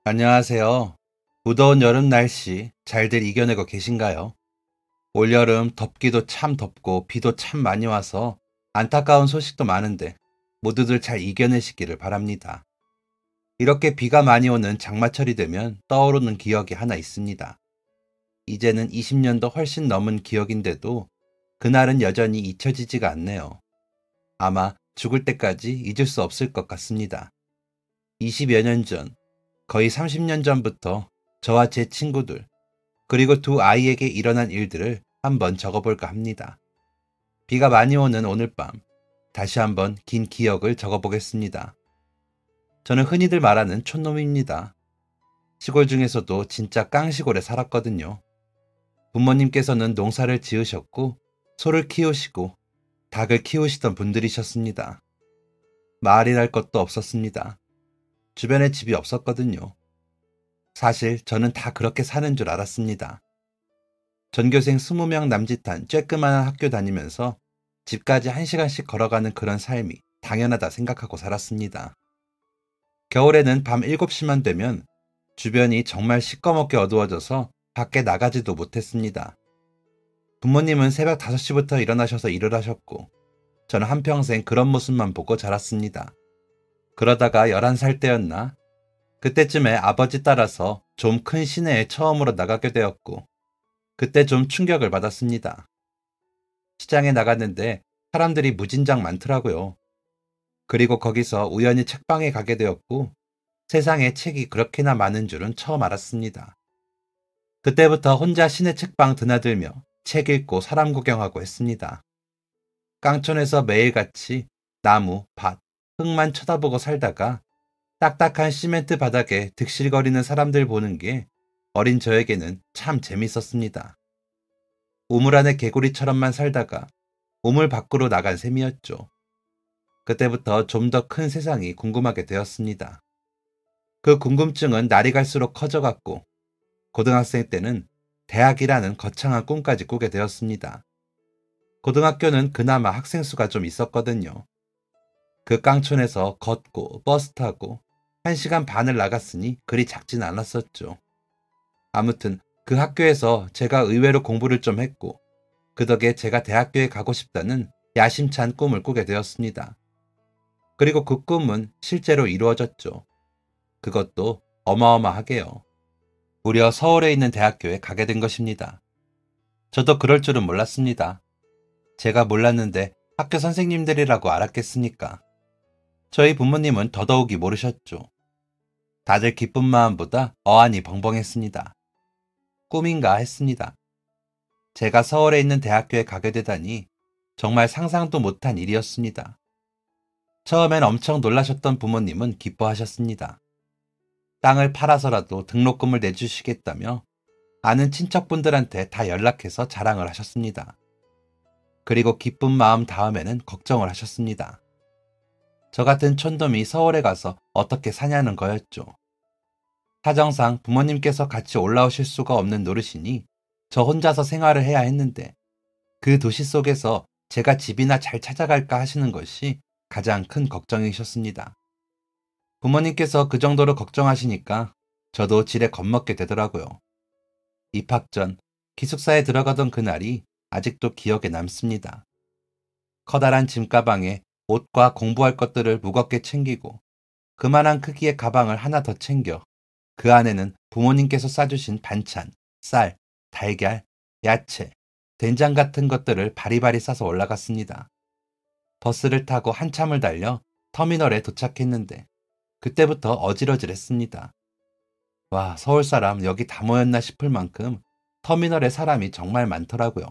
안녕하세요. 무더운 여름 날씨 잘들 이겨내고 계신가요? 올여름 덥기도 참 덥고 비도 참 많이 와서 안타까운 소식도 많은데 모두들 잘 이겨내시기를 바랍니다. 이렇게 비가 많이 오는 장마철이 되면 떠오르는 기억이 하나 있습니다. 이제는 20년도 훨씬 넘은 기억인데도 그날은 여전히 잊혀지지가 않네요. 아마 죽을 때까지 잊을 수 없을 것 같습니다. 20여 년 전, 거의 30년 전부터 저와 제 친구들, 그리고 두 아이에게 일어난 일들을 한번 적어볼까 합니다. 비가 많이 오는 오늘 밤, 다시 한번 긴 기억을 적어보겠습니다. 저는 흔히들 말하는 촌놈입니다. 시골 중에서도 진짜 깡시골에 살았거든요. 부모님께서는 농사를 지으셨고, 소를 키우시고, 닭을 키우시던 분들이셨습니다. 마을이랄 것도 없었습니다. 주변에 집이 없었거든요. 사실 저는 다 그렇게 사는 줄 알았습니다. 전교생 20명 남짓한 쬐끄만한 학교 다니면서 집까지 1시간씩 걸어가는 그런 삶이 당연하다 생각하고 살았습니다. 겨울에는 밤 7시만 되면 주변이 정말 시꺼멓게 어두워져서 밖에 나가지도 못했습니다. 부모님은 새벽 5시부터 일어나셔서 일을 하셨고 저는 한평생 그런 모습만 보고 자랐습니다. 그러다가 11살 때였나? 그때쯤에 아버지 따라서 좀 큰 시내에 처음으로 나가게 되었고 그때 좀 충격을 받았습니다. 시장에 나갔는데 사람들이 무진장 많더라고요. 그리고 거기서 우연히 책방에 가게 되었고 세상에 책이 그렇게나 많은 줄은 처음 알았습니다. 그때부터 혼자 시내 책방 드나들며 책 읽고 사람 구경하고 했습니다. 깡촌에서 매일같이 나무, 밭, 흙만 쳐다보고 살다가 딱딱한 시멘트 바닥에 득실거리는 사람들 보는 게 어린 저에게는 참 재밌었습니다. 우물 안에 개구리처럼만 살다가 우물 밖으로 나간 셈이었죠. 그때부터 좀 더 큰 세상이 궁금하게 되었습니다. 그 궁금증은 날이 갈수록 커져갔고 고등학생 때는 대학이라는 거창한 꿈까지 꾸게 되었습니다. 고등학교는 그나마 학생 수가 좀 있었거든요. 그 깡촌에서 걷고 버스 타고 1시간 반을 나갔으니 그리 작진 않았었죠. 아무튼 그 학교에서 제가 의외로 공부를 좀 했고 그 덕에 제가 대학교에 가고 싶다는 야심찬 꿈을 꾸게 되었습니다. 그리고 그 꿈은 실제로 이루어졌죠. 그것도 어마어마하게요. 무려 서울에 있는 대학교에 가게 된 것입니다. 저도 그럴 줄은 몰랐습니다. 제가 몰랐는데 학교 선생님들이라고 알았겠습니까? 저희 부모님은 더더욱이 모르셨죠. 다들 기쁜 마음보다 어안이 벙벙했습니다. 꿈인가 했습니다. 제가 서울에 있는 대학교에 가게 되다니 정말 상상도 못한 일이었습니다. 처음엔 엄청 놀라셨던 부모님은 기뻐하셨습니다. 땅을 팔아서라도 등록금을 내주시겠다며 아는 친척분들한테 다 연락해서 자랑을 하셨습니다. 그리고 기쁜 마음 다음에는 걱정을 하셨습니다. 저 같은 촌놈이 서울에 가서 어떻게 사냐는 거였죠. 사정상 부모님께서 같이 올라오실 수가 없는 노릇이니 저 혼자서 생활을 해야 했는데 그 도시 속에서 제가 집이나 잘 찾아갈까 하시는 것이 가장 큰 걱정이셨습니다. 부모님께서 그 정도로 걱정하시니까 저도 지레 겁먹게 되더라고요. 입학 전 기숙사에 들어가던 그날이 아직도 기억에 남습니다. 커다란 짐가방에 옷과 공부할 것들을 무겁게 챙기고 그만한 크기의 가방을 하나 더 챙겨 그 안에는 부모님께서 싸주신 반찬, 쌀, 달걀, 야채, 된장 같은 것들을 바리바리 싸서 올라갔습니다. 버스를 타고 한참을 달려 터미널에 도착했는데 그때부터 어질어질했습니다. 와, 서울 사람 여기 다 모였나 싶을 만큼 터미널에 사람이 정말 많더라고요.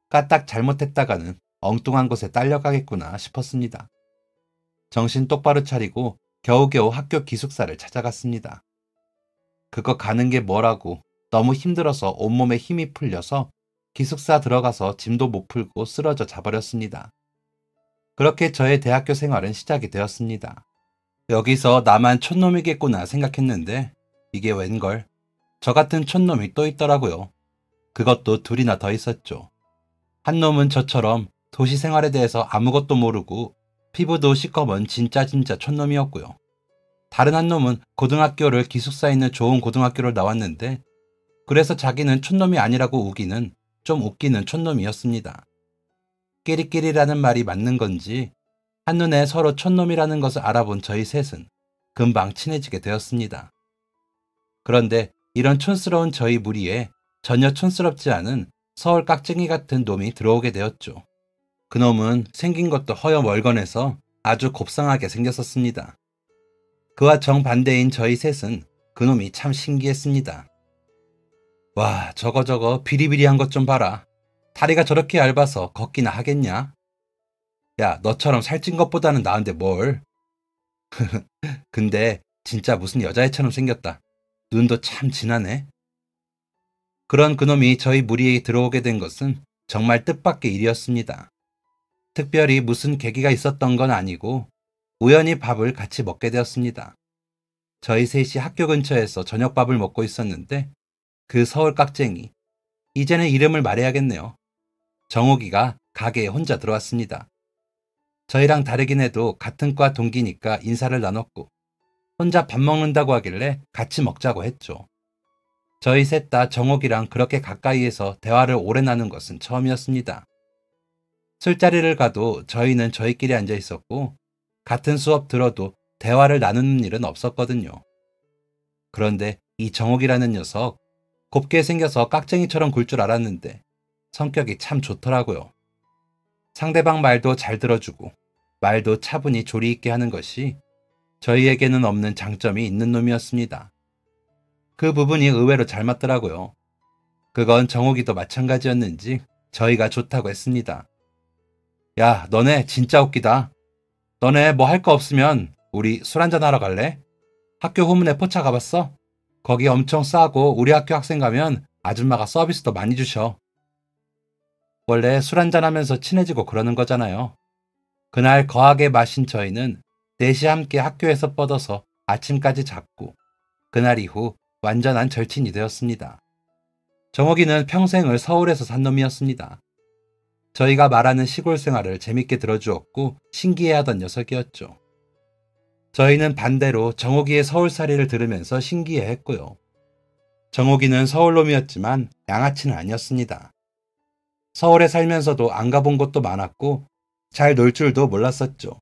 까딱 잘못했다가는 엉뚱한 곳에 딸려가겠구나 싶었습니다. 정신 똑바로 차리고 겨우겨우 학교 기숙사를 찾아갔습니다. 그거 가는 게 뭐라고 너무 힘들어서 온몸에 힘이 풀려서 기숙사 들어가서 짐도 못 풀고 쓰러져 자버렸습니다. 그렇게 저의 대학교 생활은 시작이 되었습니다. 여기서 나만 촌놈이겠구나 생각했는데 이게 웬걸? 저 같은 촌놈이 또 있더라고요. 그것도 둘이나 더 있었죠. 한 놈은 저처럼 도시 생활에 대해서 아무것도 모르고 피부도 시꺼먼 진짜 촌놈이었고요. 다른 한 놈은 고등학교를 기숙사에 있는 좋은 고등학교를 나왔는데 그래서 자기는 촌놈이 아니라고 우기는 좀 웃기는 촌놈이었습니다. 끼리끼리라는 말이 맞는 건지 한눈에 서로 촌놈이라는 것을 알아본 저희 셋은 금방 친해지게 되었습니다. 그런데 이런 촌스러운 저희 무리에 전혀 촌스럽지 않은 서울 깍쟁이 같은 놈이 들어오게 되었죠. 그놈은 생긴 것도 허여멀건해서 아주 곱상하게 생겼었습니다. 그와 정반대인 저희 셋은 그놈이 참 신기했습니다. 와, 저거 비리비리한 것 좀 봐라. 다리가 저렇게 얇아서 걷기나 하겠냐? 야, 너처럼 살찐 것보다는 나은데 뭘. 근데 진짜 무슨 여자애처럼 생겼다. 눈도 참 진하네. 그런 그놈이 저희 무리에 들어오게 된 것은 정말 뜻밖의 일이었습니다. 특별히 무슨 계기가 있었던 건 아니고 우연히 밥을 같이 먹게 되었습니다. 저희 셋이 학교 근처에서 저녁밥을 먹고 있었는데 그 서울 깍쟁이, 이제는 이름을 말해야겠네요. 정옥이가 가게에 혼자 들어왔습니다. 저희랑 다르긴 해도 같은 과 동기니까 인사를 나눴고 혼자 밥 먹는다고 하길래 같이 먹자고 했죠. 저희 셋 다 정옥이랑 그렇게 가까이에서 대화를 오래 나눈 것은 처음이었습니다. 술자리를 가도 저희는 저희끼리 앉아 있었고 같은 수업 들어도 대화를 나누는 일은 없었거든요. 그런데 이 정옥이라는 녀석 곱게 생겨서 깍쟁이처럼 굴 줄 알았는데 성격이 참 좋더라고요. 상대방 말도 잘 들어주고 말도 차분히 조리 있게 하는 것이 저희에게는 없는 장점이 있는 놈이었습니다. 그 부분이 의외로 잘 맞더라고요. 그건 정옥이도 마찬가지였는지 저희가 좋다고 했습니다. 야, 너네 진짜 웃기다. 너네 뭐 할 거 없으면 우리 술 한잔 하러 갈래? 학교 후문에 포차 가봤어? 거기 엄청 싸고 우리 학교 학생 가면 아줌마가 서비스도 많이 주셔. 원래 술 한잔 하면서 친해지고 그러는 거잖아요. 그날 거하게 마신 저희는 넷이 함께 학교에서 뻗어서 아침까지 잤고 그날 이후 완전한 절친이 되었습니다. 정옥이는 평생을 서울에서 산 놈이었습니다. 저희가 말하는 시골 생활을 재밌게 들어주었고 신기해하던 녀석이었죠. 저희는 반대로 정옥이의 서울살이를 들으면서 신기해했고요. 정옥이는 서울놈이었지만 양아치는 아니었습니다. 서울에 살면서도 안 가본 곳도 많았고 잘 놀 줄도 몰랐었죠.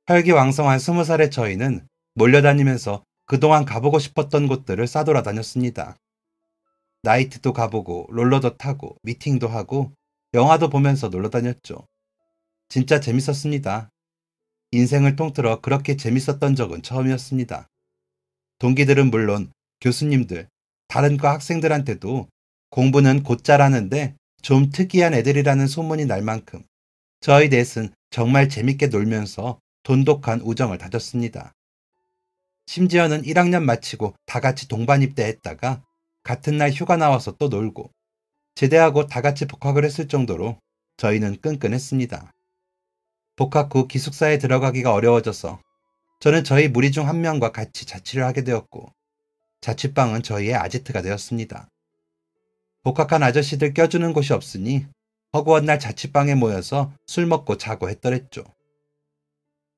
혈기왕성한 20살의 저희는 몰려다니면서 그동안 가보고 싶었던 곳들을 싸돌아다녔습니다. 나이트도 가보고 롤러도 타고 미팅도 하고 영화도 보면서 놀러다녔죠. 진짜 재밌었습니다. 인생을 통틀어 그렇게 재밌었던 적은 처음이었습니다. 동기들은 물론 교수님들, 다른 과 학생들한테도 공부는 곧잘 하는데 좀 특이한 애들이라는 소문이 날 만큼 저희 넷은 정말 재밌게 놀면서 돈독한 우정을 다졌습니다. 심지어는 1학년 마치고 다 같이 동반 입대했다가 같은 날 휴가 나와서 또 놀고 제대하고 다 같이 복학을 했을 정도로 저희는 끈끈했습니다. 복학 후 기숙사에 들어가기가 어려워져서 저는 저희 무리 중 한 명과 같이 자취를 하게 되었고 자취방은 저희의 아지트가 되었습니다. 복학한 아저씨들 껴주는 곳이 없으니 허구한 날 자취방에 모여서 술 먹고 자고 했더랬죠.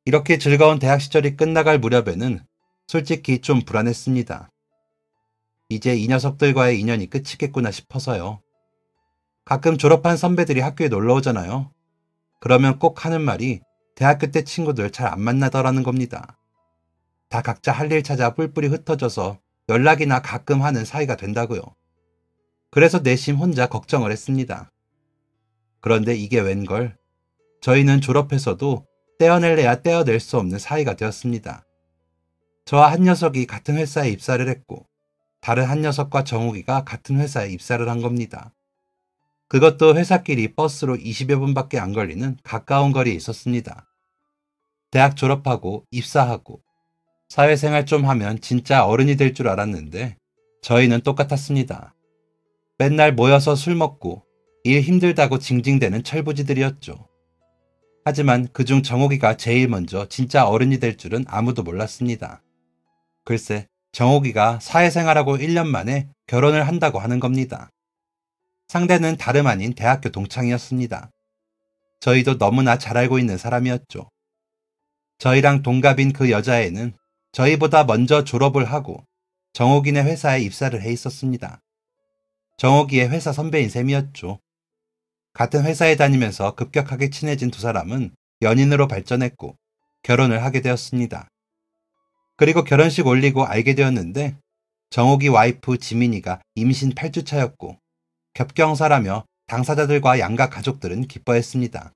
이렇게 즐거운 대학 시절이 끝나갈 무렵에는 솔직히 좀 불안했습니다. 이제 이 녀석들과의 인연이 끝이겠구나 싶어서요. 가끔 졸업한 선배들이 학교에 놀러 오잖아요. 그러면 꼭 하는 말이 대학교 때 친구들 잘 안 만나더라는 겁니다. 다 각자 할 일 찾아 뿔뿔이 흩어져서 연락이나 가끔 하는 사이가 된다고요. 그래서 내심 혼자 걱정을 했습니다. 그런데 이게 웬걸? 저희는 졸업해서도 떼어낼래야 떼어낼 수 없는 사이가 되었습니다. 저와 한 녀석이 같은 회사에 입사를 했고 다른 한 녀석과 정욱이가 같은 회사에 입사를 한 겁니다. 그것도 회사끼리 버스로 20여 분밖에 안 걸리는 가까운 거리에 있었습니다. 대학 졸업하고 입사하고 사회생활 좀 하면 진짜 어른이 될 줄 알았는데 저희는 똑같았습니다. 맨날 모여서 술 먹고 일 힘들다고 징징대는 철부지들이었죠. 하지만 그중 정옥이가 제일 먼저 진짜 어른이 될 줄은 아무도 몰랐습니다. 글쎄, 정옥이가 사회생활하고 1년 만에 결혼을 한다고 하는 겁니다. 상대는 다름 아닌 대학교 동창이었습니다. 저희도 너무나 잘 알고 있는 사람이었죠. 저희랑 동갑인 그 여자애는 저희보다 먼저 졸업을 하고 정옥이네 회사에 입사를 해 있었습니다. 정옥이의 회사 선배인 셈이었죠. 같은 회사에 다니면서 급격하게 친해진 두 사람은 연인으로 발전했고 결혼을 하게 되었습니다. 그리고 결혼식 올리고 알게 되었는데 정옥이 와이프 지민이가 임신 8주 차였고 겹경사라며 당사자들과 양가 가족들은 기뻐했습니다.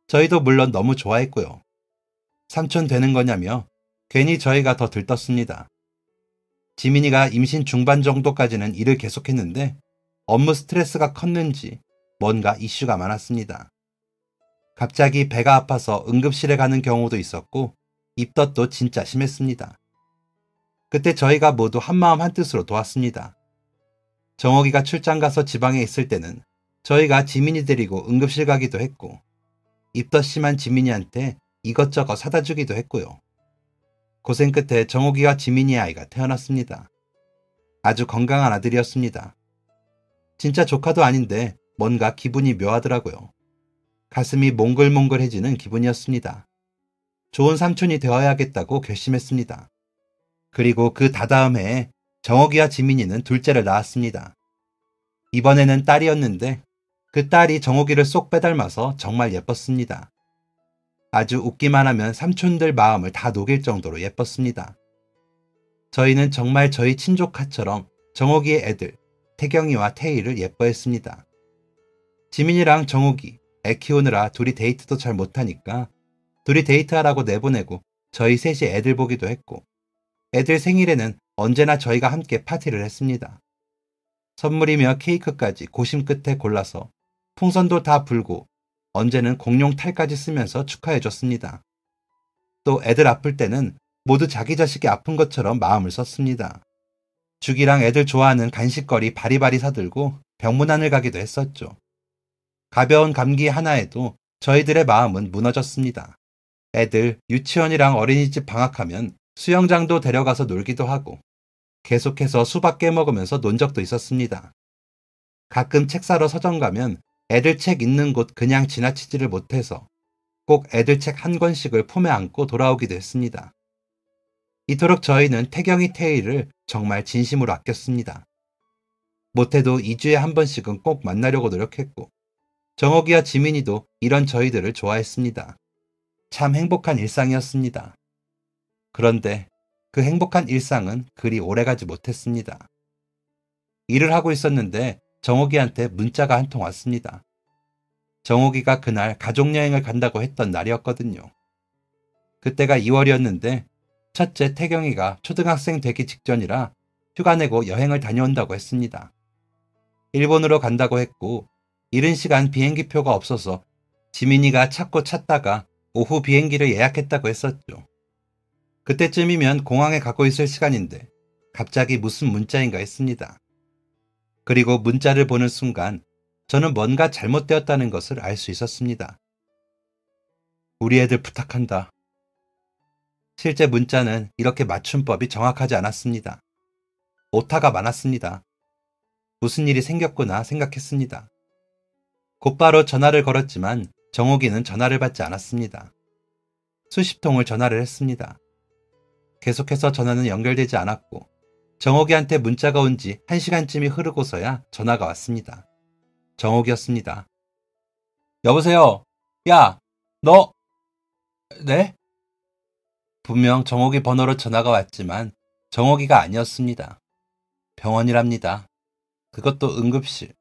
저희도 물론 너무 좋아했고요. 삼촌 되는 거냐며 괜히 저희가 더 들떴습니다. 지민이가 임신 중반 정도까지는 일을 계속했는데 업무 스트레스가 컸는지 뭔가 이슈가 많았습니다. 갑자기 배가 아파서 응급실에 가는 경우도 있었고 입덧도 진짜 심했습니다. 그때 저희가 모두 한마음 한뜻으로 도왔습니다. 정옥이가 출장 가서 지방에 있을 때는 저희가 지민이 데리고 응급실 가기도 했고 입덧 심한 지민이한테 이것저것 사다 주기도 했고요. 고생 끝에 정옥이와 지민이의 아이가 태어났습니다. 아주 건강한 아들이었습니다. 진짜 조카도 아닌데 뭔가 기분이 묘하더라고요. 가슴이 몽글몽글해지는 기분이었습니다. 좋은 삼촌이 되어야겠다고 결심했습니다. 그리고 그 다다음 해에 정옥이와 지민이는 둘째를 낳았습니다. 이번에는 딸이었는데 그 딸이 정옥이를 쏙 빼닮아서 정말 예뻤습니다. 아주 웃기만 하면 삼촌들 마음을 다 녹일 정도로 예뻤습니다. 저희는 정말 저희 친조카처럼 정옥이의 애들 태경이와 태희를 예뻐했습니다. 지민이랑 정옥이 애 키우느라 둘이 데이트도 잘 못하니까 둘이 데이트하라고 내보내고 저희 셋이 애들 보기도 했고 애들 생일에는 언제나 저희가 함께 파티를 했습니다. 선물이며 케이크까지 고심 끝에 골라서 풍선도 다 불고 언제는 공룡 탈까지 쓰면서 축하해줬습니다. 또 애들 아플 때는 모두 자기 자식이 아픈 것처럼 마음을 썼습니다. 죽이랑 애들 좋아하는 간식거리 바리바리 사들고 병문안을 가기도 했었죠. 가벼운 감기 하나에도 저희들의 마음은 무너졌습니다. 애들 유치원이랑 어린이집 방학하면 수영장도 데려가서 놀기도 하고 계속해서 수박 깨먹으면서 논 적도 있었습니다. 가끔 책 사러 서점 가면 애들 책 있는 곳 그냥 지나치지를 못해서 꼭 애들 책 한 권씩을 품에 안고 돌아오기도 했습니다. 이토록 저희는 태경이 태희를 정말 진심으로 아꼈습니다. 못해도 2주에 한 번씩은 꼭 만나려고 노력했고 정옥이와 지민이도 이런 저희들을 좋아했습니다. 참 행복한 일상이었습니다. 그런데 그 행복한 일상은 그리 오래가지 못했습니다. 일을 하고 있었는데 정옥이한테 문자가 한 통 왔습니다. 정옥이가 그날 가족여행을 간다고 했던 날이었거든요. 그때가 2월이었는데 첫째 태경이가 초등학생 되기 직전이라 휴가 내고 여행을 다녀온다고 했습니다. 일본으로 간다고 했고 이른 시간 비행기표가 없어서 지민이가 찾고 찾다가 오후 비행기를 예약했다고 했었죠. 그때쯤이면 공항에 가고 있을 시간인데 갑자기 무슨 문자인가 했습니다. 그리고 문자를 보는 순간 저는 뭔가 잘못되었다는 것을 알 수 있었습니다. 우리 애들 부탁한다. 실제 문자는 이렇게 맞춤법이 정확하지 않았습니다. 오타가 많았습니다. 무슨 일이 생겼구나 생각했습니다. 곧바로 전화를 걸었지만 정옥이는 전화를 받지 않았습니다. 수십 통을 전화를 했습니다. 계속해서 전화는 연결되지 않았고 정옥이한테 문자가 온 지 1시간쯤이 흐르고서야 전화가 왔습니다. 정옥이었습니다. 여보세요? 야, 너... 네? 분명 정옥이 번호로 전화가 왔지만 정옥이가 아니었습니다. 병원이랍니다. 그것도 응급실.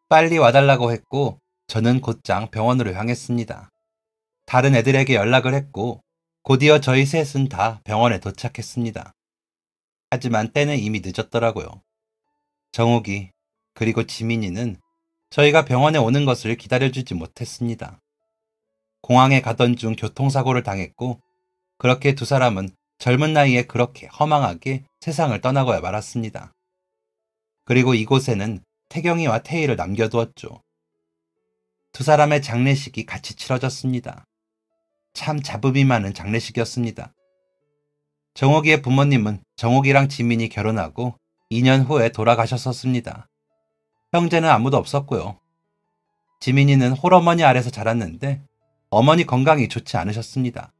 빨리 와달라고 했고 저는 곧장 병원으로 향했습니다. 다른 애들에게 연락을 했고 곧이어 저희 셋은 다 병원에 도착했습니다. 하지만 때는 이미 늦었더라고요. 정옥이 그리고 지민이는 저희가 병원에 오는 것을 기다려주지 못했습니다. 공항에 가던 중 교통사고를 당했고 그렇게 두 사람은 젊은 나이에 그렇게 허망하게 세상을 떠나고야 말았습니다. 그리고 이곳에는 태경이와 태희를 남겨두었죠. 두 사람의 장례식이 같이 치러졌습니다. 참 잡음이 많은 장례식이었습니다. 정옥이의 부모님은 정옥이랑 지민이 결혼하고 2년 후에 돌아가셨었습니다. 형제는 아무도 없었고요. 지민이는 홀어머니 아래서 자랐는데 어머니 건강이 좋지 않으셨습니다.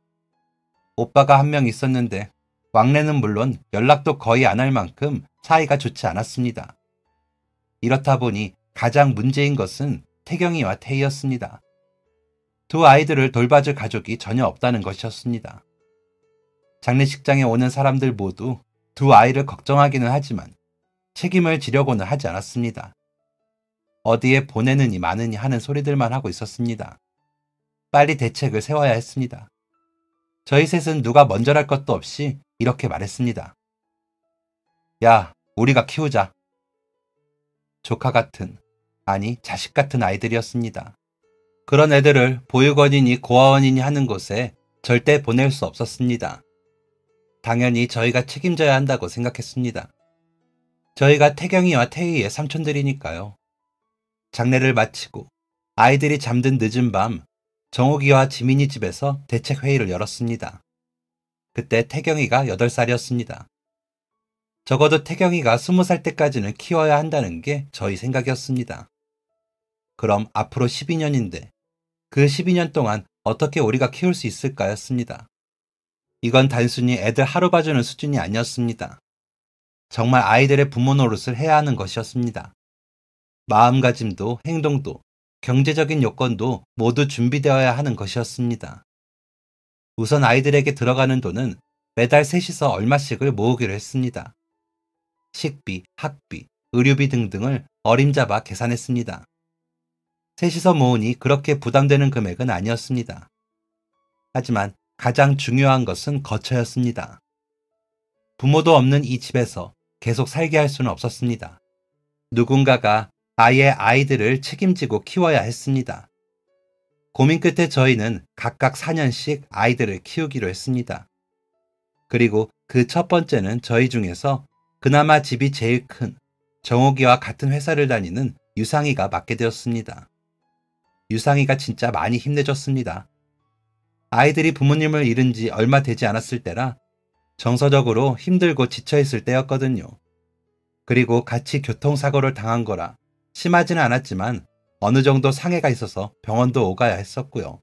오빠가 한 명 있었는데 왕래는 물론 연락도 거의 안 할 만큼 사이가 좋지 않았습니다. 이렇다 보니 가장 문제인 것은 태경이와 태희였습니다. 두 아이들을 돌봐줄 가족이 전혀 없다는 것이었습니다. 장례식장에 오는 사람들 모두 두 아이를 걱정하기는 하지만 책임을 지려고는 하지 않았습니다. 어디에 보내느니 마느니 하는 소리들만 하고 있었습니다. 빨리 대책을 세워야 했습니다. 저희 셋은 누가 먼저랄 것도 없이 이렇게 말했습니다. 야, 우리가 키우자. 조카 같은, 아니 자식 같은 아이들이었습니다. 그런 애들을 보육원이니 고아원이니 하는 곳에 절대 보낼 수 없었습니다. 당연히 저희가 책임져야 한다고 생각했습니다. 저희가 태경이와 태희의 삼촌들이니까요. 장례를 마치고 아이들이 잠든 늦은 밤 정욱이와 지민이 집에서 대책회의를 열었습니다. 그때 태경이가 8살이었습니다. 적어도 태경이가 20살 때까지는 키워야 한다는 게 저희 생각이었습니다. 그럼 앞으로 12년인데 그 12년 동안 어떻게 우리가 키울 수 있을까였습니다. 이건 단순히 애들 하루 봐주는 수준이 아니었습니다. 정말 아이들의 부모 노릇을 해야 하는 것이었습니다. 마음가짐도 행동도 경제적인 요건도 모두 준비되어야 하는 것이었습니다. 우선 아이들에게 들어가는 돈은 매달 셋이서 얼마씩을 모으기로 했습니다. 식비, 학비, 의료비 등등을 어림잡아 계산했습니다. 셋이서 모으니 그렇게 부담되는 금액은 아니었습니다. 하지만 가장 중요한 것은 거처였습니다. 부모도 없는 이 집에서 계속 살게 할 수는 없었습니다. 누군가가 아예 아이들을 책임지고 키워야 했습니다. 고민 끝에 저희는 각각 4년씩 아이들을 키우기로 했습니다. 그리고 그 첫 번째는 저희 중에서 그나마 집이 제일 큰 정옥이와 같은 회사를 다니는 유상이가 맡게 되었습니다. 유상이가 진짜 많이 힘내줬습니다. 아이들이 부모님을 잃은 지 얼마 되지 않았을 때라 정서적으로 힘들고 지쳐있을 때였거든요. 그리고 같이 교통사고를 당한 거라 심하지는 않았지만 어느 정도 상해가 있어서 병원도 오가야 했었고요.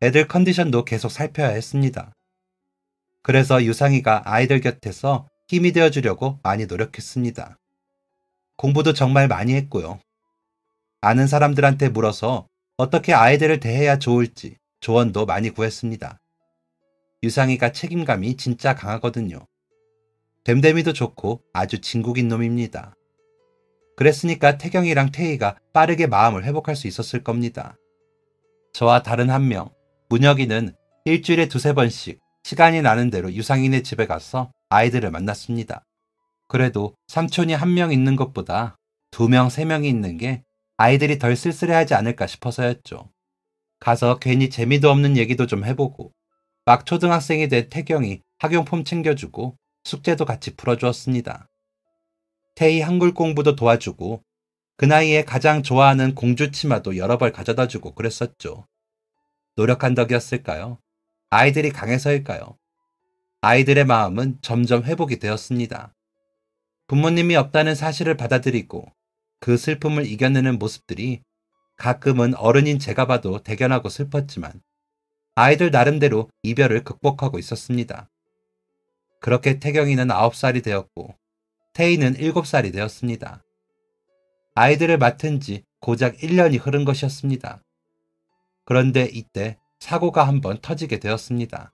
애들 컨디션도 계속 살펴야 했습니다. 그래서 유상이가 아이들 곁에서 힘이 되어주려고 많이 노력했습니다. 공부도 정말 많이 했고요. 아는 사람들한테 물어서 어떻게 아이들을 대해야 좋을지 조언도 많이 구했습니다. 유상이가 책임감이 진짜 강하거든요. 됨됨이도 좋고 아주 진국인 놈입니다. 그랬으니까 태경이랑 태희가 빠르게 마음을 회복할 수 있었을 겁니다. 저와 다른 한 명, 문혁이는 일주일에 2~3번씩 시간이 나는 대로 유상이네 집에 가서 아이들을 만났습니다. 그래도 삼촌이 1명 있는 것보다 2명, 3명이 있는 게 아이들이 덜 쓸쓸해하지 않을까 싶어서였죠. 가서 괜히 재미도 없는 얘기도 좀 해보고 막 초등학생이 된 태경이 학용품 챙겨주고 숙제도 같이 풀어주었습니다. 태희 한글 공부도 도와주고 그 나이에 가장 좋아하는 공주 치마도 여러 벌 가져다주고 그랬었죠. 노력한 덕이었을까요? 아이들이 강해서일까요? 아이들의 마음은 점점 회복이 되었습니다. 부모님이 없다는 사실을 받아들이고 그 슬픔을 이겨내는 모습들이 가끔은 어른인 제가 봐도 대견하고 슬펐지만 아이들 나름대로 이별을 극복하고 있었습니다. 그렇게 태경이는 9살이 되었고 태희는 7살이 되었습니다. 아이들을 맡은 지 고작 1년이 흐른 것이었습니다. 그런데 이때 사고가 한번 터지게 되었습니다.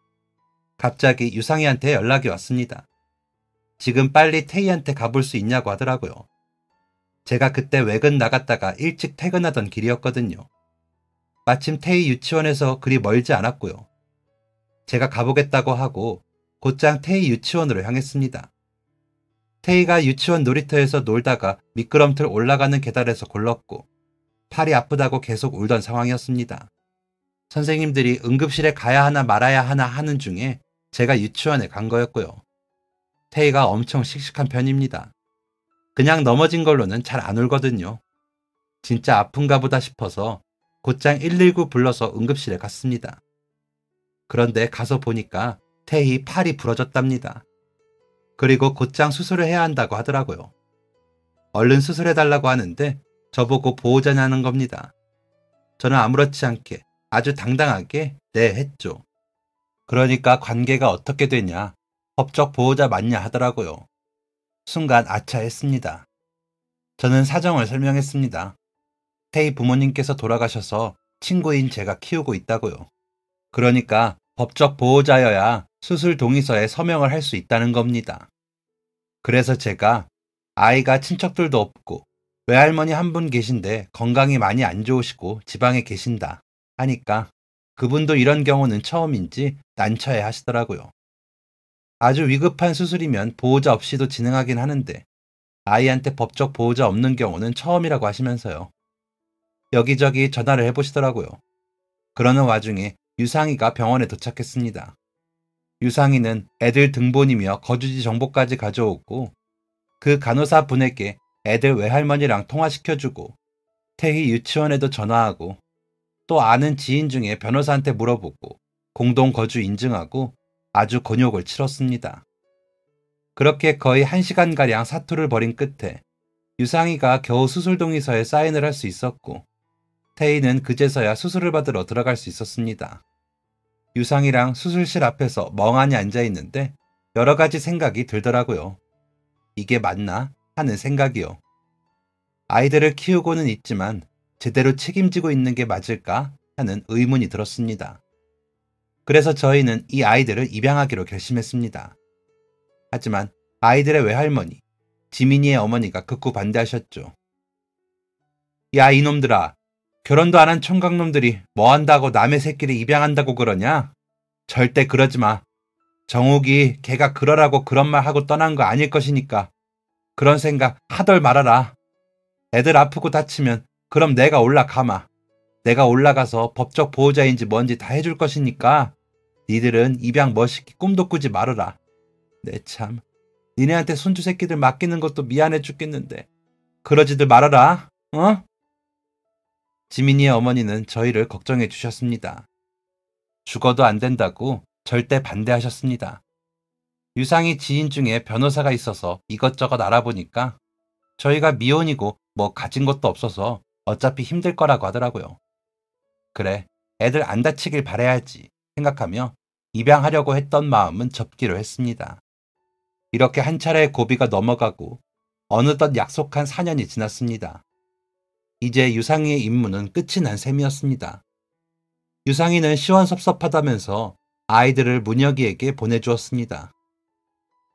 갑자기 유상이한테 연락이 왔습니다. 지금 빨리 태희한테 가볼 수 있냐고 하더라고요. 제가 그때 외근 나갔다가 일찍 퇴근하던 길이었거든요. 마침 태희 유치원에서 그리 멀지 않았고요. 제가 가보겠다고 하고 곧장 태희 유치원으로 향했습니다. 태희가 유치원 놀이터에서 놀다가 미끄럼틀 올라가는 계단에서 굴렀고 팔이 아프다고 계속 울던 상황이었습니다. 선생님들이 응급실에 가야 하나 말아야 하나 하는 중에 제가 유치원에 간 거였고요. 태희가 엄청 씩씩한 편입니다. 그냥 넘어진 걸로는 잘 안 울거든요. 진짜 아픈가 보다 싶어서 곧장 119 불러서 응급실에 갔습니다. 그런데 가서 보니까 태희 팔이 부러졌답니다. 그리고 곧장 수술을 해야 한다고 하더라고요. 얼른 수술해달라고 하는데 저보고 보호자냐는 겁니다. 저는 아무렇지 않게 아주 당당하게 네 했죠. 그러니까 관계가 어떻게 되냐, 법적 보호자 맞냐 하더라고요. 순간 아차했습니다. 저는 사정을 설명했습니다. 태희 부모님께서 돌아가셔서 친구인 제가 키우고 있다고요. 그러니까 법적 보호자여야 수술 동의서에 서명을 할 수 있다는 겁니다. 그래서 제가 아이가 친척들도 없고 외할머니 한 분 계신데 건강이 많이 안 좋으시고 지방에 계신다 하니까 그분도 이런 경우는 처음인지 난처해 하시더라고요. 아주 위급한 수술이면 보호자 없이도 진행하긴 하는데 아이한테 법적 보호자 없는 경우는 처음이라고 하시면서요. 여기저기 전화를 해보시더라고요. 그러는 와중에 유상이가 병원에 도착했습니다. 유상이는 애들 등본이며 거주지 정보까지 가져오고 그 간호사 분에게 애들 외할머니랑 통화시켜주고 태희 유치원에도 전화하고 또 아는 지인 중에 변호사한테 물어보고 공동 거주 인증하고 아주 곤욕을 치렀습니다. 그렇게 거의 1시간가량 사투를 벌인 끝에 유상이가 겨우 수술 동의서에 사인을 할 수 있었고 태희는 그제서야 수술을 받으러 들어갈 수 있었습니다. 유상이랑 수술실 앞에서 멍하니 앉아있는데 여러 가지 생각이 들더라고요. 이게 맞나 하는 생각이요. 아이들을 키우고는 있지만 제대로 책임지고 있는 게 맞을까 하는 의문이 들었습니다. 그래서 저희는 이 아이들을 입양하기로 결심했습니다. 하지만 아이들의 외할머니, 지민이의 어머니가 극구 반대하셨죠. 야 이놈들아, 결혼도 안 한 총각놈들이 뭐 한다고 남의 새끼를 입양한다고 그러냐? 절대 그러지 마. 정욱이 걔가 그러라고 그런 말 하고 떠난 거 아닐 것이니까 그런 생각 하덜 말아라. 애들 아프고 다치면 그럼 내가 올라가마. 내가 올라가서 법적 보호자인지 뭔지 다 해줄 것이니까 니들은 입양 멋있게 꿈도 꾸지 말아라. 내 참, 니네한테 손주 새끼들 맡기는 것도 미안해 죽겠는데 그러지들 말아라. 어? 지민이의 어머니는 저희를 걱정해 주셨습니다. 죽어도 안 된다고 절대 반대하셨습니다. 유상이 지인 중에 변호사가 있어서 이것저것 알아보니까 저희가 미혼이고 뭐 가진 것도 없어서 어차피 힘들 거라고 하더라고요. 그래, 애들 안 다치길 바라야지 생각하며 입양하려고 했던 마음은 접기로 했습니다. 이렇게 한 차례의 고비가 넘어가고 어느덧 약속한 4년이 지났습니다. 이제 유상이의 임무는 끝이 난 셈이었습니다. 유상이는 시원섭섭하다면서 아이들을 문혁이에게 보내주었습니다.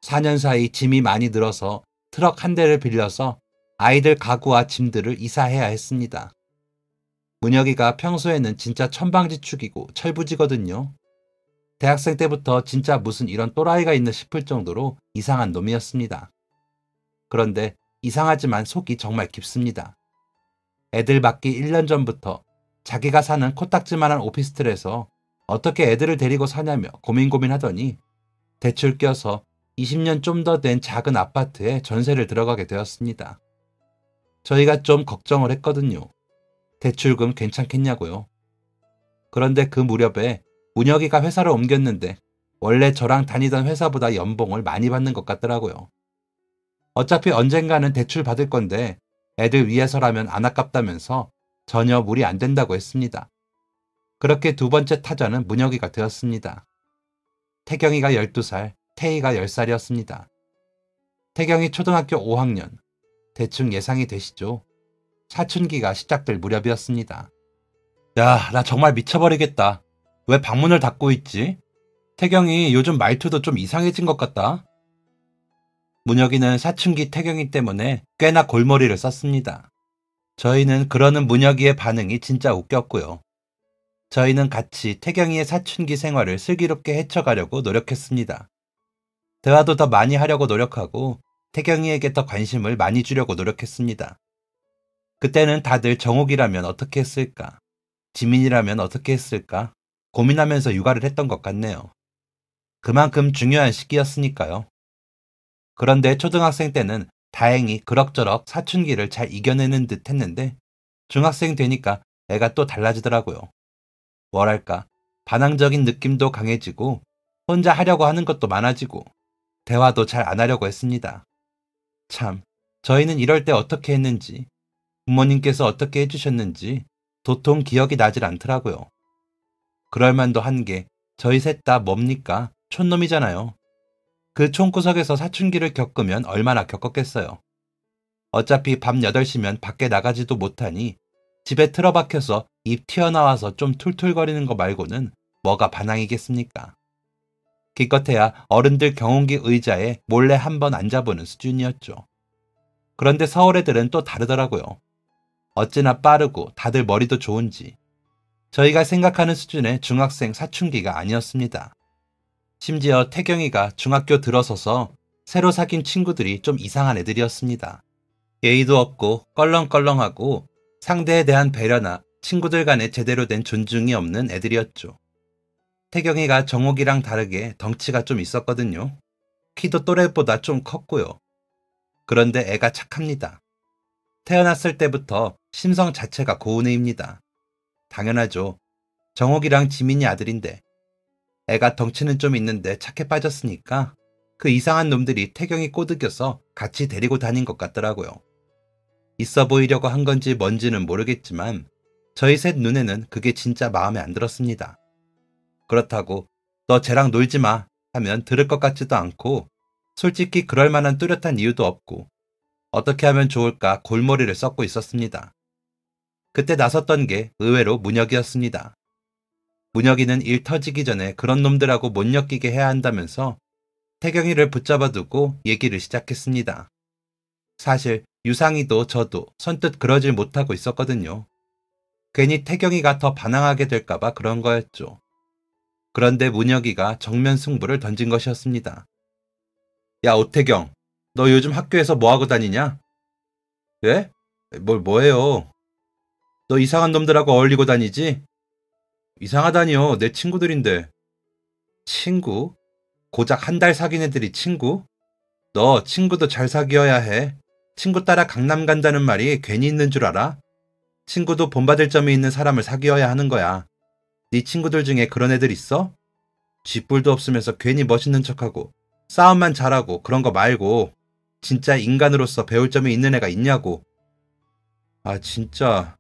4년 사이 짐이 많이 늘어서 트럭 한 대를 빌려서 아이들 가구와 짐들을 이사해야 했습니다. 문혁이가 평소에는 진짜 천방지축이고 철부지거든요. 대학생 때부터 진짜 무슨 이런 또라이가 있나 싶을 정도로 이상한 놈이었습니다. 그런데 이상하지만 속이 정말 깊습니다. 애들 맡기 1년 전부터 자기가 사는 코딱지만한 오피스텔에서 어떻게 애들을 데리고 사냐며 고민하더니 대출 껴서 20년 좀 더 된 작은 아파트에 전세를 들어가게 되었습니다. 저희가 좀 걱정을 했거든요. 대출금 괜찮겠냐고요. 그런데 그 무렵에 문혁이가 회사를 옮겼는데 원래 저랑 다니던 회사보다 연봉을 많이 받는 것 같더라고요. 어차피 언젠가는 대출 받을 건데 애들 위해서라면 안 아깝다면서 전혀 무리 안 된다고 했습니다. 그렇게 두 번째 타자는 문혁이가 되었습니다. 태경이가 12살, 태희가 10살이었습니다. 태경이 초등학교 5학년, 대충 예상이 되시죠? 사춘기가 시작될 무렵이었습니다. 야, 나 정말 미쳐버리겠다. 왜 방문을 닫고 있지? 태경이 요즘 말투도 좀 이상해진 것 같다. 문혁이는 사춘기 태경이 때문에 꽤나 골머리를 썼습니다. 저희는 그러는 문혁이의 반응이 진짜 웃겼고요. 저희는 같이 태경이의 사춘기 생활을 슬기롭게 헤쳐가려고 노력했습니다. 대화도 더 많이 하려고 노력하고 태경이에게 더 관심을 많이 주려고 노력했습니다. 그때는 다들 정욱이라면 어떻게 했을까? 지민이라면 어떻게 했을까? 고민하면서 육아를 했던 것 같네요. 그만큼 중요한 시기였으니까요. 그런데 초등학생 때는 다행히 그럭저럭 사춘기를 잘 이겨내는 듯 했는데 중학생 되니까 애가 또 달라지더라고요. 뭐랄까, 반항적인 느낌도 강해지고 혼자 하려고 하는 것도 많아지고 대화도 잘 안 하려고 했습니다. 참, 저희는 이럴 때 어떻게 했는지 부모님께서 어떻게 해주셨는지 도통 기억이 나질 않더라고요. 그럴 만도 한 게 저희 셋 다 뭡니까? 촌놈이잖아요. 그 총구석에서 사춘기를 겪으면 얼마나 겪었겠어요. 어차피 밤 8시면 밖에 나가지도 못하니 집에 틀어박혀서 입 튀어나와서 좀 툴툴거리는 거 말고는 뭐가 반항이겠습니까? 기껏해야 어른들 경운기 의자에 몰래 한번 앉아보는 수준이었죠. 그런데 서울 애들은 또 다르더라고요. 어찌나 빠르고 다들 머리도 좋은지 저희가 생각하는 수준의 중학생 사춘기가 아니었습니다. 심지어 태경이가 중학교 들어서서 새로 사귄 친구들이 좀 이상한 애들이었습니다. 예의도 없고 껄렁껄렁하고 상대에 대한 배려나 친구들 간에 제대로 된 존중이 없는 애들이었죠. 태경이가 정옥이랑 다르게 덩치가 좀 있었거든요. 키도 또래보다 좀 컸고요. 그런데 애가 착합니다. 태어났을 때부터 심성 자체가 고운애입니다. 당연하죠. 정옥이랑 지민이 아들인데 애가 덩치는 좀 있는데 착해 빠졌으니까 그 이상한 놈들이 태경이 꼬드겨서 같이 데리고 다닌 것 같더라고요. 있어 보이려고 한 건지 뭔지는 모르겠지만 저희 셋 눈에는 그게 진짜 마음에 안 들었습니다. 그렇다고 너 쟤랑 놀지 마 하면 들을 것 같지도 않고 솔직히 그럴 만한 뚜렷한 이유도 없고 어떻게 하면 좋을까 골머리를 썩고 있었습니다. 그때 나섰던 게 의외로 문혁이었습니다. 문혁이는 일 터지기 전에 그런 놈들하고 못 엮이게 해야 한다면서 태경이를 붙잡아두고 얘기를 시작했습니다. 사실 유상이도 저도 선뜻 그러질 못하고 있었거든요. 괜히 태경이가 더 반항하게 될까봐 그런 거였죠. 그런데 문혁이가 정면 승부를 던진 것이었습니다. 야, 오태경, 너 요즘 학교에서 뭐하고 다니냐? 예? 뭐예요? 너 이상한 놈들하고 어울리고 다니지? 이상하다니요. 내 친구들인데. 친구? 고작 한 달 사귄 애들이 친구? 너 친구도 잘 사귀어야 해. 친구 따라 강남 간다는 말이 괜히 있는 줄 알아? 친구도 본받을 점이 있는 사람을 사귀어야 하는 거야. 네 친구들 중에 그런 애들 있어? 쥐뿔도 없으면서 괜히 멋있는 척하고 싸움만 잘하고 그런 거 말고 진짜 인간으로서 배울 점이 있는 애가 있냐고. 아 진짜.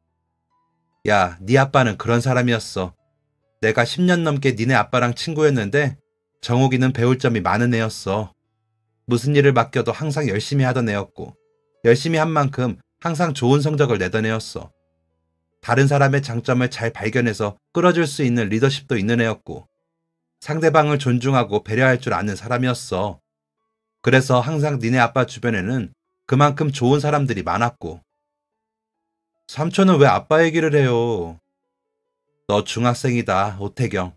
야, 네 아빠는 그런 사람이었어. 내가 10년 넘게 니네 아빠랑 친구였는데 정욱이는 배울 점이 많은 애였어. 무슨 일을 맡겨도 항상 열심히 하던 애였고 열심히 한 만큼 항상 좋은 성적을 내던 애였어. 다른 사람의 장점을 잘 발견해서 끌어줄 수 있는 리더십도 있는 애였고 상대방을 존중하고 배려할 줄 아는 사람이었어. 그래서 항상 니네 아빠 주변에는 그만큼 좋은 사람들이 많았고. 삼촌은 왜 아빠 얘기를 해요? 너 중학생이다, 오태경.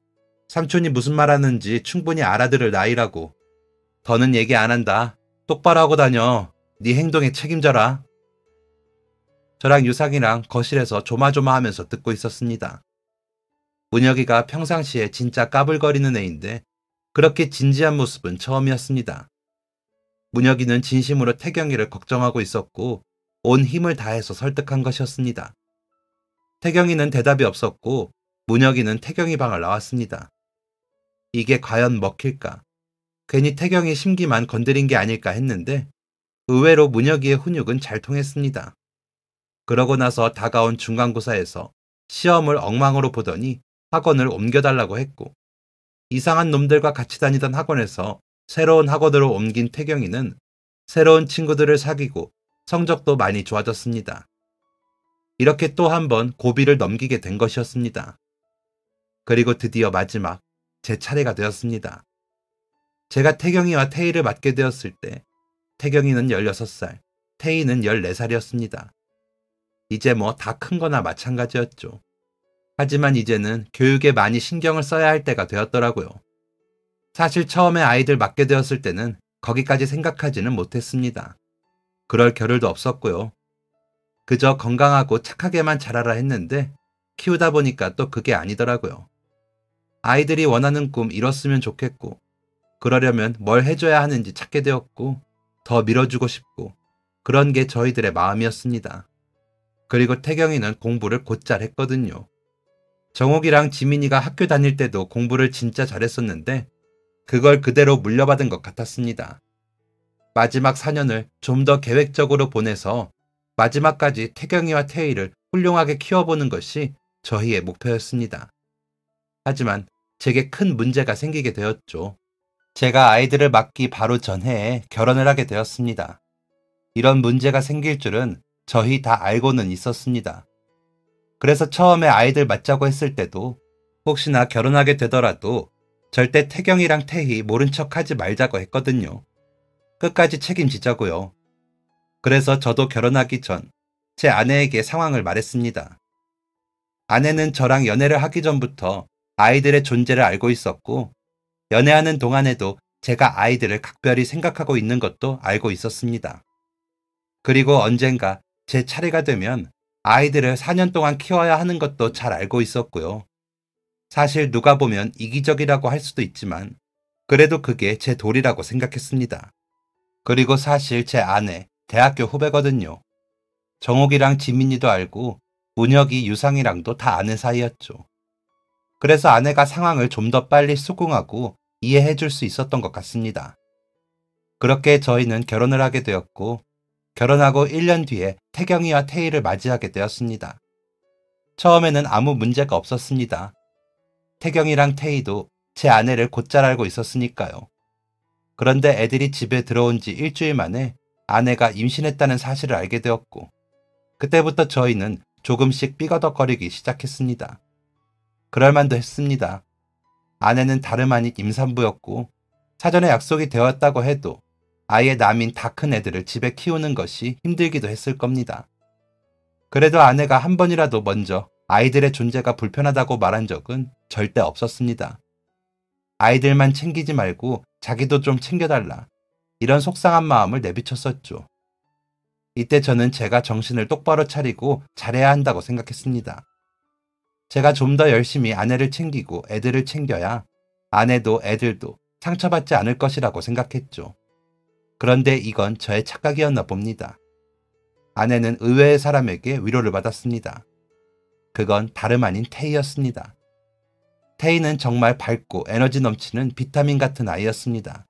삼촌이 무슨 말 하는지 충분히 알아들을 나이라고. 더는 얘기 안 한다. 똑바로 하고 다녀. 네 행동에 책임져라. 저랑 유상이랑 거실에서 조마조마하면서 듣고 있었습니다. 문혁이가 평상시에 진짜 까불거리는 애인데 그렇게 진지한 모습은 처음이었습니다. 문혁이는 진심으로 태경이를 걱정하고 있었고 온 힘을 다해서 설득한 것이었습니다. 태경이는 대답이 없었고 문혁이는 태경이 방을 나왔습니다. 이게 과연 먹힐까? 괜히 태경이 심기만 건드린 게 아닐까 했는데 의외로 문혁이의 훈육은 잘 통했습니다. 그러고 나서 다가온 중간고사에서 시험을 엉망으로 보더니 학원을 옮겨달라고 했고 이상한 놈들과 같이 다니던 학원에서 새로운 학원으로 옮긴 태경이는 새로운 친구들을 사귀고 성적도 많이 좋아졌습니다. 이렇게 또 한 번 고비를 넘기게 된 것이었습니다. 그리고 드디어 마지막 제 차례가 되었습니다. 제가 태경이와 태희를 맡게 되었을 때 태경이는 16살, 태희는 14살이었습니다. 이제 뭐 다 큰 거나 마찬가지였죠. 하지만 이제는 교육에 많이 신경을 써야 할 때가 되었더라고요. 사실 처음에 아이들 맡게 되었을 때는 거기까지 생각하지는 못했습니다. 그럴 겨를도 없었고요. 그저 건강하고 착하게만 자라라 했는데 키우다 보니까 또 그게 아니더라고요. 아이들이 원하는 꿈 이뤘으면 좋겠고 그러려면 뭘 해줘야 하는지 찾게 되었고 더 밀어주고 싶고 그런 게 저희들의 마음이었습니다. 그리고 태경이는 공부를 곧잘 했거든요. 정옥이랑 지민이가 학교 다닐 때도 공부를 진짜 잘했었는데 그걸 그대로 물려받은 것 같았습니다. 마지막 4년을 좀 더 계획적으로 보내서 마지막까지 태경이와 태희를 훌륭하게 키워보는 것이 저희의 목표였습니다. 하지만 제게 큰 문제가 생기게 되었죠. 제가 아이들을 낳기 바로 전해에 결혼을 하게 되었습니다. 이런 문제가 생길 줄은 저희 다 알고는 있었습니다. 그래서 처음에 아이들 낳자고 했을 때도 혹시나 결혼하게 되더라도 절대 태경이랑 태희 모른 척 하지 말자고 했거든요. 끝까지 책임지자고요. 그래서 저도 결혼하기 전 제 아내에게 상황을 말했습니다. 아내는 저랑 연애를 하기 전부터 아이들의 존재를 알고 있었고, 연애하는 동안에도 제가 아이들을 각별히 생각하고 있는 것도 알고 있었습니다. 그리고 언젠가 제 차례가 되면 아이들을 4년 동안 키워야 하는 것도 잘 알고 있었고요. 사실 누가 보면 이기적이라고 할 수도 있지만, 그래도 그게 제 도리라고 생각했습니다. 그리고 사실 제 아내, 대학교 후배거든요. 정옥이랑 지민이도 알고, 문혁이, 유상이랑도 다 아는 사이였죠. 그래서 아내가 상황을 좀 더 빨리 수긍하고 이해해 줄 수 있었던 것 같습니다. 그렇게 저희는 결혼을 하게 되었고, 결혼하고 1년 뒤에 태경이와 태희를 맞이하게 되었습니다. 처음에는 아무 문제가 없었습니다. 태경이랑 태희도 제 아내를 곧잘 알고 있었으니까요. 그런데 애들이 집에 들어온 지 일주일 만에 아내가 임신했다는 사실을 알게 되었고, 그때부터 저희는 조금씩 삐거덕거리기 시작했습니다. 그럴만도 했습니다. 아내는 다름 아닌 임산부였고, 사전에 약속이 되었다고 해도 아예 남인 다 큰 애들을 집에 키우는 것이 힘들기도 했을 겁니다. 그래도 아내가 한 번이라도 먼저 아이들의 존재가 불편하다고 말한 적은 절대 없었습니다. 아이들만 챙기지 말고 자기도 좀 챙겨달라, 이런 속상한 마음을 내비쳤었죠. 이때 저는 제가 정신을 똑바로 차리고 잘해야 한다고 생각했습니다. 제가 좀 더 열심히 아내를 챙기고 애들을 챙겨야 아내도 애들도 상처받지 않을 것이라고 생각했죠. 그런데 이건 저의 착각이었나 봅니다. 아내는 의외의 사람에게 위로를 받았습니다. 그건 다름 아닌 태희였습니다. 태희는 정말 밝고 에너지 넘치는 비타민 같은 아이였습니다.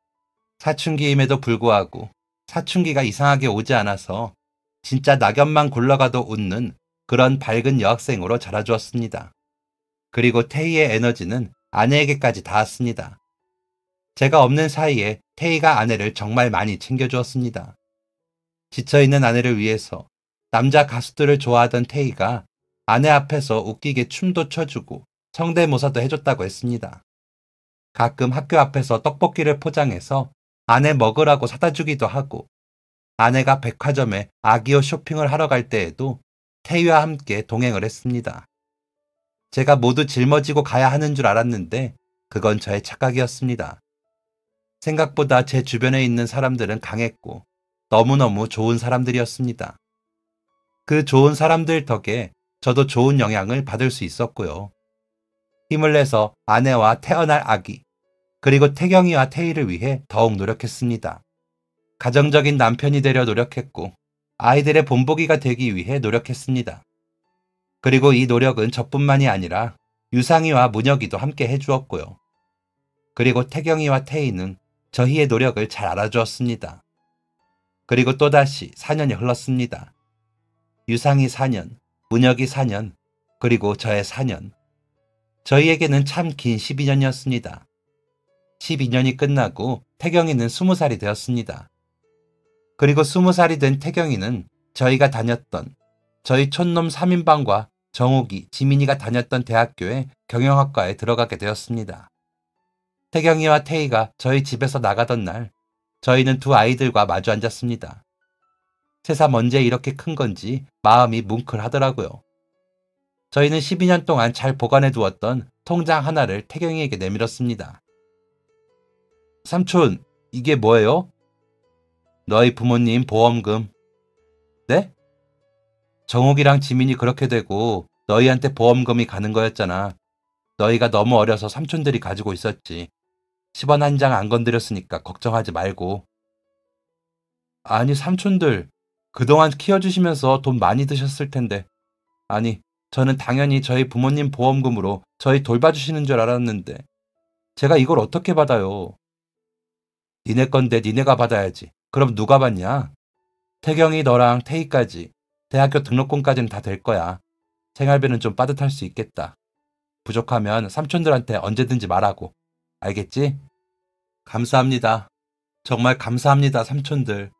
사춘기임에도 불구하고 사춘기가 이상하게 오지 않아서 진짜 낙엽만 굴러가도 웃는 그런 밝은 여학생으로 자라주었습니다. 그리고 태희의 에너지는 아내에게까지 닿았습니다. 제가 없는 사이에 태희가 아내를 정말 많이 챙겨주었습니다. 지쳐있는 아내를 위해서 남자 가수들을 좋아하던 태희가 아내 앞에서 웃기게 춤도 춰주고 성대모사도 해줬다고 했습니다. 가끔 학교 앞에서 떡볶이를 포장해서 아내 먹으라고 사다 주기도 하고, 아내가 백화점에 아기옷 쇼핑을 하러 갈 때에도 태희와 함께 동행을 했습니다. 제가 모두 짊어지고 가야 하는 줄 알았는데 그건 저의 착각이었습니다. 생각보다 제 주변에 있는 사람들은 강했고 너무너무 좋은 사람들이었습니다. 그 좋은 사람들 덕에 저도 좋은 영향을 받을 수 있었고요. 힘을 내서 아내와 태어날 아기, 그리고 태경이와 태희를 위해 더욱 노력했습니다. 가정적인 남편이 되려 노력했고, 아이들의 본보기가 되기 위해 노력했습니다. 그리고 이 노력은 저뿐만이 아니라 유상이와 문혁이도 함께 해주었고요. 그리고 태경이와 태희는 저희의 노력을 잘 알아주었습니다. 그리고 또다시 4년이 흘렀습니다. 유상이 4년, 문혁이 4년, 그리고 저의 4년. 저희에게는 참 긴 12년이었습니다. 12년이 끝나고 태경이는 20살이 되었습니다. 그리고 20살이 된 태경이는 저희가 다녔던, 저희 촌놈 3인방과 정욱이, 지민이가 다녔던 대학교의 경영학과에 들어가게 되었습니다. 태경이와 태희가 저희 집에서 나가던 날, 저희는 두 아이들과 마주 앉았습니다. 새삼 언제 이렇게 큰 건지 마음이 뭉클하더라고요. 저희는 12년 동안 잘 보관해 두었던 통장 하나를 태경이에게 내밀었습니다. 삼촌, 이게 뭐예요? 너희 부모님 보험금. 네? 정욱이랑 지민이 그렇게 되고 너희한테 보험금이 가는 거였잖아. 너희가 너무 어려서 삼촌들이 가지고 있었지. 10원 한 장 안 건드렸으니까 걱정하지 말고. 아니, 삼촌들 그동안 키워주시면서 돈 많이 드셨을 텐데. 아니, 저는 당연히 저희 부모님 보험금으로 저희 돌봐주시는 줄 알았는데 제가 이걸 어떻게 받아요? 니네 건데 니네가 받아야지. 그럼 누가 받냐? 태경이, 너랑 태희까지, 대학교 등록금까지는 다 될 거야. 생활비는 좀 빠듯할 수 있겠다. 부족하면 삼촌들한테 언제든지 말하고. 알겠지? 감사합니다. 정말 감사합니다, 삼촌들.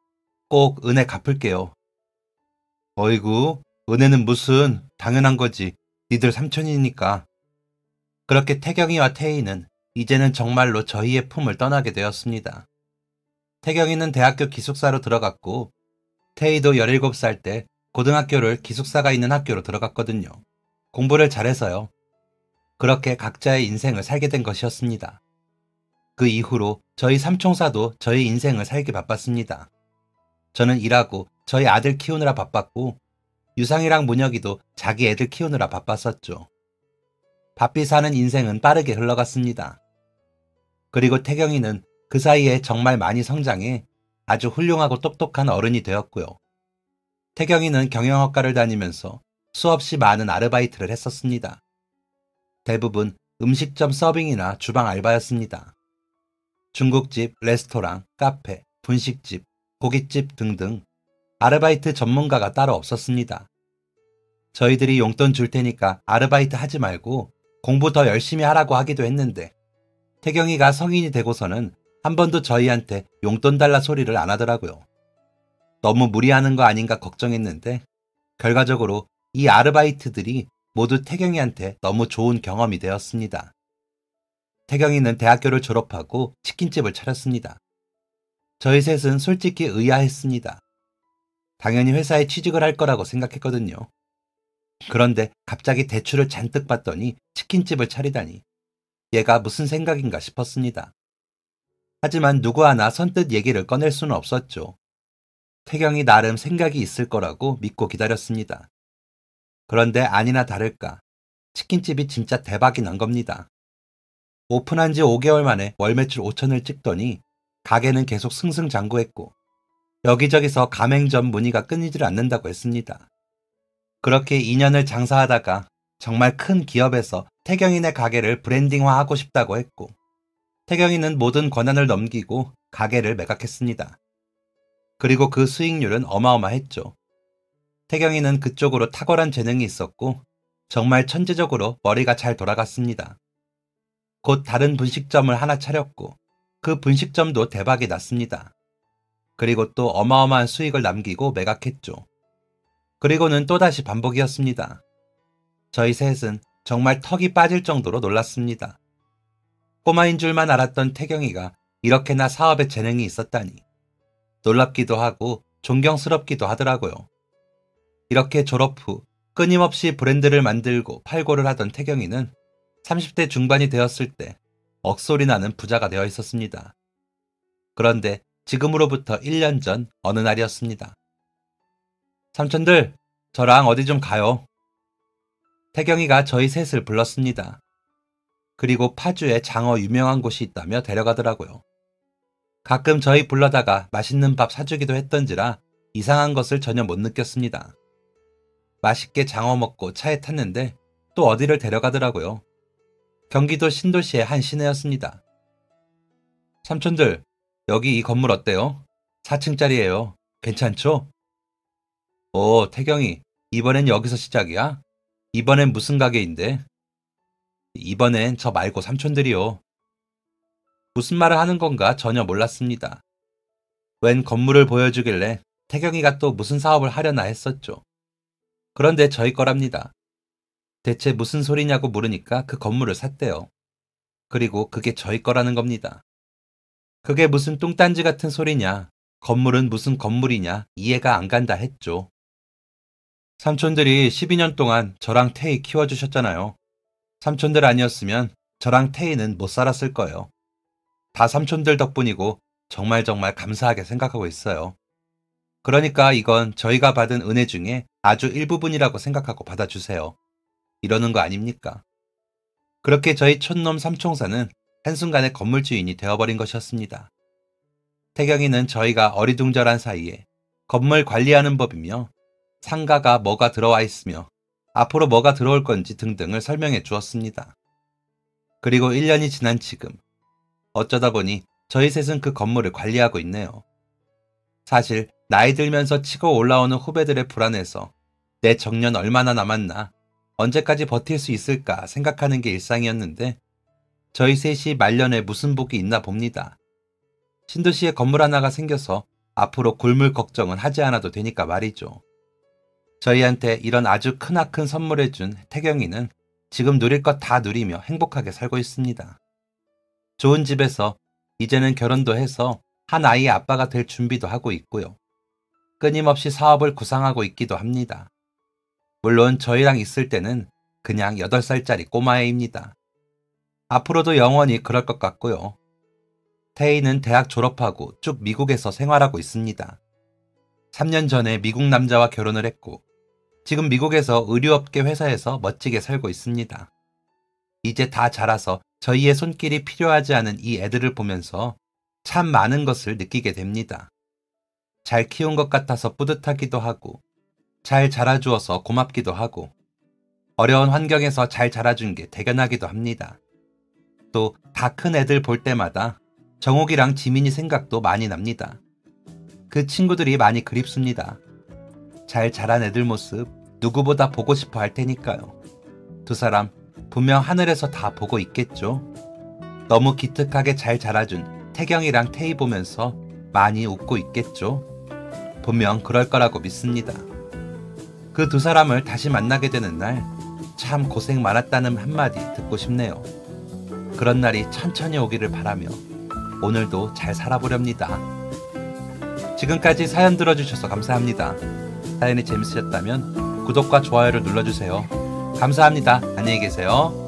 꼭 은혜 갚을게요. 어이구, 은혜는 무슨, 당연한 거지. 니들 삼촌이니까. 그렇게 태경이와 태희는 이제는 정말로 저희의 품을 떠나게 되었습니다. 태경이는 대학교 기숙사로 들어갔고, 태희도 17살 때 고등학교를 기숙사가 있는 학교로 들어갔거든요. 공부를 잘해서요. 그렇게 각자의 인생을 살게 된 것이었습니다. 그 이후로 저희 삼총사도 저희 인생을 살기 바빴습니다. 저는 일하고 저희 아들 키우느라 바빴고, 유상이랑 문혁이도 자기 애들 키우느라 바빴었죠. 바삐 사는 인생은 빠르게 흘러갔습니다. 그리고 태경이는 그 사이에 정말 많이 성장해 아주 훌륭하고 똑똑한 어른이 되었고요. 태경이는 경영학과를 다니면서 수없이 많은 아르바이트를 했었습니다. 대부분 음식점 서빙이나 주방 알바였습니다. 중국집, 레스토랑, 카페, 분식집, 고깃집 등등 아르바이트 전문가가 따로 없었습니다. 저희들이 용돈 줄 테니까 아르바이트 하지 말고 공부 더 열심히 하라고 하기도 했는데, 태경이가 성인이 되고서는 한 번도 저희한테 용돈 달라 소리를 안 하더라고요. 너무 무리하는 거 아닌가 걱정했는데, 결과적으로 이 아르바이트들이 모두 태경이한테 너무 좋은 경험이 되었습니다. 태경이는 대학교를 졸업하고 치킨집을 차렸습니다. 저희 셋은 솔직히 의아했습니다. 당연히 회사에 취직을 할 거라고 생각했거든요. 그런데 갑자기 대출을 잔뜩 받더니 치킨집을 차리다니, 얘가 무슨 생각인가 싶었습니다. 하지만 누구 하나 선뜻 얘기를 꺼낼 수는 없었죠. 태경이 나름 생각이 있을 거라고 믿고 기다렸습니다. 그런데 아니나 다를까 치킨집이 진짜 대박이 난 겁니다. 오픈한 지 5개월 만에 월 매출 5천을 찍더니 가게는 계속 승승장구했고, 여기저기서 가맹점 문의가 끊이질 않는다고 했습니다. 그렇게 2년을 장사하다가 정말 큰 기업에서 태경이네 가게를 브랜딩화하고 싶다고 했고, 태경이는 모든 권한을 넘기고 가게를 매각했습니다. 그리고 그 수익률은 어마어마했죠. 태경이는 그쪽으로 탁월한 재능이 있었고 정말 천재적으로 머리가 잘 돌아갔습니다. 곧 다른 분식점을 하나 차렸고 그 분식점도 대박이 났습니다. 그리고 또 어마어마한 수익을 남기고 매각했죠. 그리고는 또다시 반복이었습니다. 저희 셋은 정말 턱이 빠질 정도로 놀랐습니다. 꼬마인 줄만 알았던 태경이가 이렇게나 사업에 재능이 있었다니 놀랍기도 하고 존경스럽기도 하더라고요. 이렇게 졸업 후 끊임없이 브랜드를 만들고 팔고를 하던 태경이는 30대 중반이 되었을 때 억소리 나는 부자가 되어 있었습니다. 그런데 지금으로부터 1년 전 어느 날이었습니다. 삼촌들, 저랑 어디 좀 가요. 태경이가 저희 셋을 불렀습니다. 그리고 파주에 장어 유명한 곳이 있다며 데려가더라고요. 가끔 저희 불러다가 맛있는 밥 사주기도 했던지라 이상한 것을 전혀 못 느꼈습니다. 맛있게 장어 먹고 차에 탔는데 또 어디를 데려가더라고요. 경기도 신도시의 한 시내였습니다. 삼촌들, 여기 이 건물 어때요? 4층짜리예요. 괜찮죠? 오, 태경이, 이번엔 여기서 시작이야? 이번엔 무슨 가게인데? 이번엔 저 말고 삼촌들이요. 무슨 말을 하는 건가 전혀 몰랐습니다. 웬 건물을 보여주길래 태경이가 또 무슨 사업을 하려나 했었죠. 그런데 저희 거랍니다. 대체 무슨 소리냐고 물으니까 그 건물을 샀대요. 그리고 그게 저희 거라는 겁니다. 그게 무슨 뚱딴지 같은 소리냐, 건물은 무슨 건물이냐 이해가 안 간다 했죠. 삼촌들이 12년 동안 저랑 태희 키워주셨잖아요. 삼촌들 아니었으면 저랑 태희는 못 살았을 거예요. 다 삼촌들 덕분이고 정말 감사하게 생각하고 있어요. 그러니까 이건 저희가 받은 은혜 중에 아주 일부분이라고 생각하고 받아주세요. 이러는 거 아닙니까? 그렇게 저희 촌놈 삼총사는 한순간에 건물주인이 되어버린 것이었습니다. 태경이는 저희가 어리둥절한 사이에 건물 관리하는 법이며 상가가 뭐가 들어와 있으며 앞으로 뭐가 들어올 건지 등등을 설명해 주었습니다. 그리고 1년이 지난 지금 어쩌다 보니 저희 셋은 그 건물을 관리하고 있네요. 사실 나이 들면서 치고 올라오는 후배들의 불안에서 내 정년 얼마나 남았나, 언제까지 버틸 수 있을까 생각하는 게 일상이었는데 저희 셋이 말년에 무슨 복이 있나 봅니다. 신도시에 건물 하나가 생겨서 앞으로 굴물 걱정은 하지 않아도 되니까 말이죠. 저희한테 이런 아주 크나큰 선물해준 태경이는 지금 누릴 것 다 누리며 행복하게 살고 있습니다. 좋은 집에서 이제는 결혼도 해서 한 아이의 아빠가 될 준비도 하고 있고요. 끊임없이 사업을 구상하고 있기도 합니다. 물론 저희랑 있을 때는 그냥 8살짜리 꼬마애입니다. 앞으로도 영원히 그럴 것 같고요. 태희는 대학 졸업하고 쭉 미국에서 생활하고 있습니다. 3년 전에 미국 남자와 결혼을 했고 지금 미국에서 의류업계 회사에서 멋지게 살고 있습니다. 이제 다 자라서 저희의 손길이 필요하지 않은 이 애들을 보면서 참 많은 것을 느끼게 됩니다. 잘 키운 것 같아서 뿌듯하기도 하고 잘 자라주어서 고맙기도 하고 어려운 환경에서 잘 자라준 게 대견하기도 합니다. 또 다 큰 애들 볼 때마다 정욱이랑 지민이 생각도 많이 납니다. 그 친구들이 많이 그립습니다. 잘 자란 애들 모습 누구보다 보고 싶어 할 테니까요. 두 사람 분명 하늘에서 다 보고 있겠죠. 너무 기특하게 잘 자라준 태경이랑 태희 보면서 많이 웃고 있겠죠. 분명 그럴 거라고 믿습니다. 그 두 사람을 다시 만나게 되는 날 참 고생 많았다는 한마디 듣고 싶네요. 그런 날이 천천히 오기를 바라며 오늘도 잘 살아보렵니다. 지금까지 사연 들어주셔서 감사합니다. 사연이 재밌으셨다면 구독과 좋아요를 눌러주세요. 감사합니다. 안녕히 계세요.